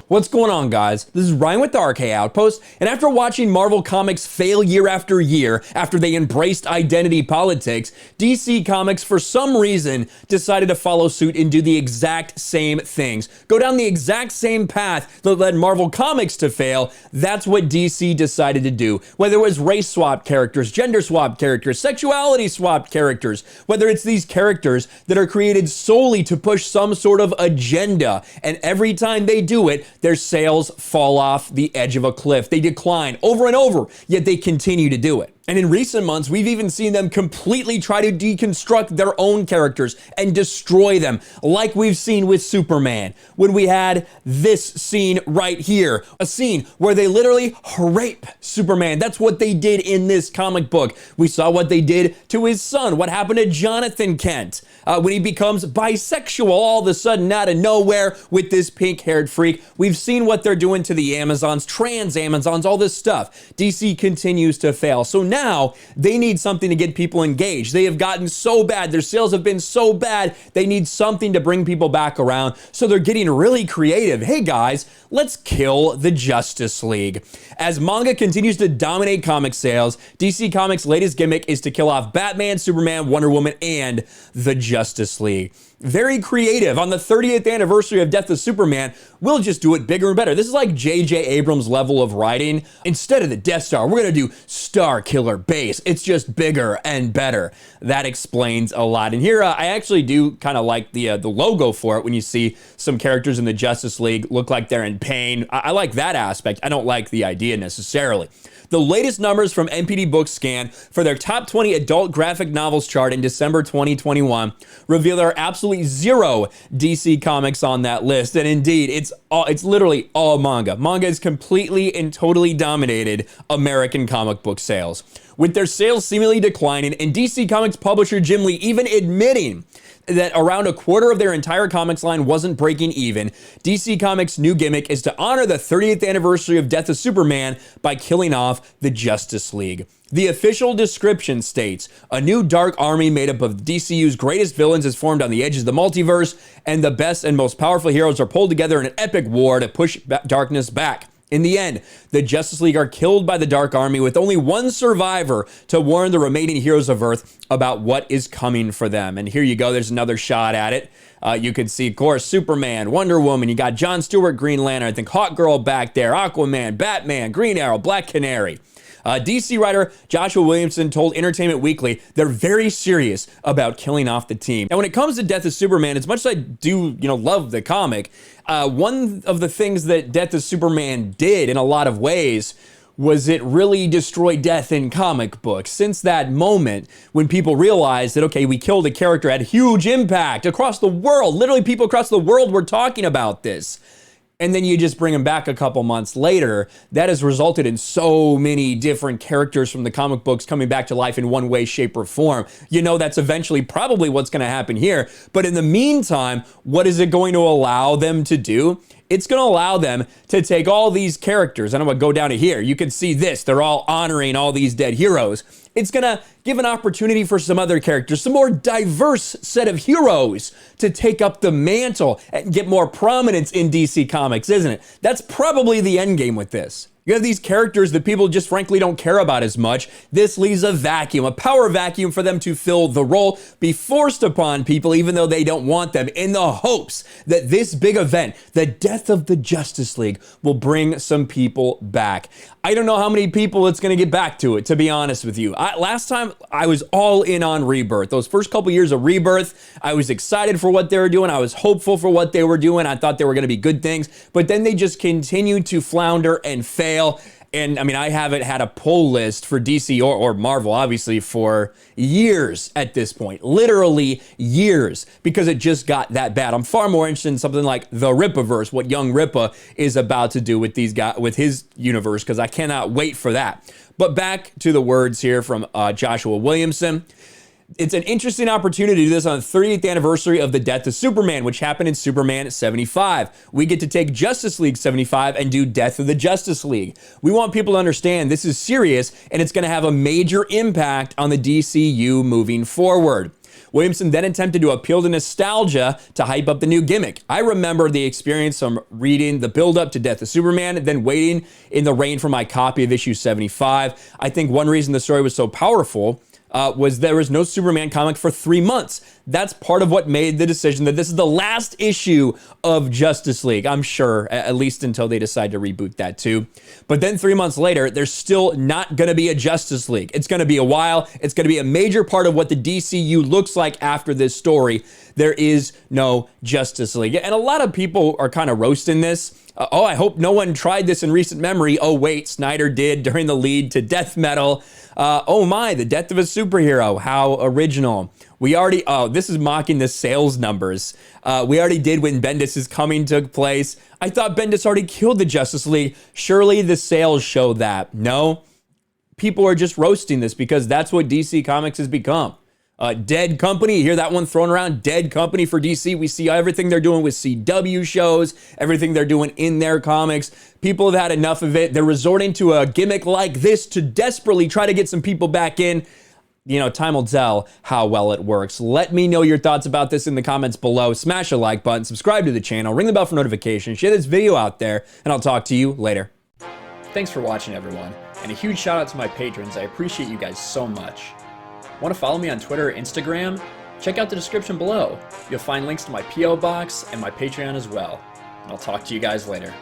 What's going on, guys? This is Ryan with the RK Outpost, and after watching Marvel Comics fail year after year after they embraced identity politics, DC Comics for some reason decided to follow suit and do the exact same things. Go down the exact same path that led Marvel Comics to fail. That's what DC decided to do. Whether it was race swapped characters, gender swapped characters, sexuality swapped characters, whether it's these characters that are created solely to push some sort of agenda, and every time they do it, their sales fall off the edge of a cliff. They decline over and over, yet they continue to do it. And in recent months, we've even seen them completely try to deconstruct their own characters and destroy them, like we've seen with Superman, when we had this scene right here, a scene where they literally rape Superman. That's what they did in this comic book. We saw what they did to his son, what happened to Jonathan Kent, when he becomes bisexual all of a sudden out of nowhere with this pink-haired freak. We've seen what they're doing to the Amazons, trans Amazons, all this stuff. DC continues to fail. So now they need something to get people engaged. They have gotten so bad. Their sales have been so bad. They need something to bring people back around. So they're getting really creative. Hey guys, let's kill the Justice League. As manga continues to dominate comic sales, DC Comics' latest gimmick is to kill off Batman, Superman, Wonder Woman, and the Justice League. Very creative. On the 30th anniversary of Death of Superman, we'll just do it bigger and better. This is like J.J. Abrams' level of writing. Instead of the Death Star, we're going to do Star Killer Base. It's just bigger and better. That explains a lot. And here, I actually do kind of like the logo for it when you see some characters in the Justice League look like they're in pain. I like that aspect. I don't like the idea necessarily. The latest numbers from NPD Bookscan for their top 20 adult graphic novels chart in December 2021 reveal there are absolutely zero DC comics on that list. And indeed, it's literally all manga. Manga has completely and totally dominated American comic book sales, with their sales seemingly declining, and DC Comics publisher Jim Lee even admitting that around a quarter of their entire comics line wasn't breaking even. DC Comics' new gimmick is to honor the 30th anniversary of Death of Superman by killing off the Justice League. The official description states, a new dark army made up of DCU's greatest villains is formed on the edges of the multiverse, and the best and most powerful heroes are pulled together in an epic war to push darkness back. In the end, the Justice League are killed by the Dark Army with only one survivor to warn the remaining heroes of Earth about what is coming for them. And here you go, there's another shot at it. You can see, of course, Superman, Wonder Woman, you got John Stewart, Green Lantern, I think Hawk Girl back there, Aquaman, Batman, Green Arrow, Black Canary. DC writer Joshua Williamson told Entertainment Weekly they're very serious about killing off the team. Now, when it comes to Death of Superman, as much as I do, love the comic, one of the things that Death of Superman did in a lot of ways was it really destroyed death in comic books. Since that moment, when people realized that, okay, we killed a character, had huge impact across the world. Literally, people across the world were talking about this. And then you just bring them back a couple months later. That has resulted in so many different characters from the comic books coming back to life in one way, shape, or form. That's eventually probably what's going to happen here. But in the meantime, what is it going to allow them to do? It's going to allow them to take all these characters, and I'm going to go down to here. You can see this. They're all honoring all these dead heroes. It's going to give an opportunity for some other characters, some more diverse set of heroes to take up the mantle and get more prominence in DC Comics, isn't it? That's probably the end game with this. You have these characters that people just frankly don't care about as much. This leaves a vacuum, a power vacuum for them to fill the role, be forced upon people even though they don't want them, in the hopes that this big event, the death of the Justice League, will bring some people back. I don't know how many people it's going to get back to it, to be honest with you. Last time, I was all in on Rebirth. Those first couple years of Rebirth, I was excited for what they were doing. I was hopeful for what they were doing. I thought they were going to be good things. But then they just continued to flounder and fail. And I mean, I haven't had a pull list for DC or Marvel, obviously, for years at this point. Literally years, because it just got that bad. I'm far more interested in something like the Rippaverse, what young Rippa is about to do with these guys, with his universe, because I cannot wait for that. But back to the words here from Joshua Williamson. It's an interesting opportunity to do this on the 30th anniversary of the death of Superman, which happened in Superman 75. We get to take Justice League 75 and do Death of the Justice League. We want people to understand this is serious, and it's going to have a major impact on the DCU moving forward. Williamson then attempted to appeal to nostalgia to hype up the new gimmick. I remember the experience from reading the build-up to Death of Superman, then waiting in the rain for my copy of issue 75. I think one reason the story was so powerful was there was no Superman comic for 3 months. That's part of what made the decision that this is the last issue of Justice League, I'm sure, at least until they decide to reboot that too. But then 3 months later, there's still not going to be a Justice League. It's going to be a while. It's going to be a major part of what the DCU looks like after this story. There is no Justice League. And a lot of people are kind of roasting this. Oh, I hope no one tried this in recent memory. Oh, wait, Snyder did during the lead to Death Metal. Oh my, the death of a superhero. How original. We already, this is mocking the sales numbers. We already did when Bendis' Coming took place. I thought Bendis already killed the Justice League. Surely the sales show that. No, people are just roasting this because that's what DC Comics has become. Dead company, you hear that one thrown around? Dead company for DC. We see everything they're doing with CW shows, everything they're doing in their comics. People have had enough of it. They're resorting to a gimmick like this to desperately try to get some people back in. You know, time will tell how well it works. Let me know your thoughts about this in the comments below. Smash a like button, subscribe to the channel, ring the bell for notifications, share this video out there, and I'll talk to you later. Thanks for watching, everyone. And a huge shout out to my patrons. I appreciate you guys so much. Want to follow me on Twitter or Instagram? Check out the description below. You'll find links to my P.O. box and my Patreon as well. And I'll talk to you guys later.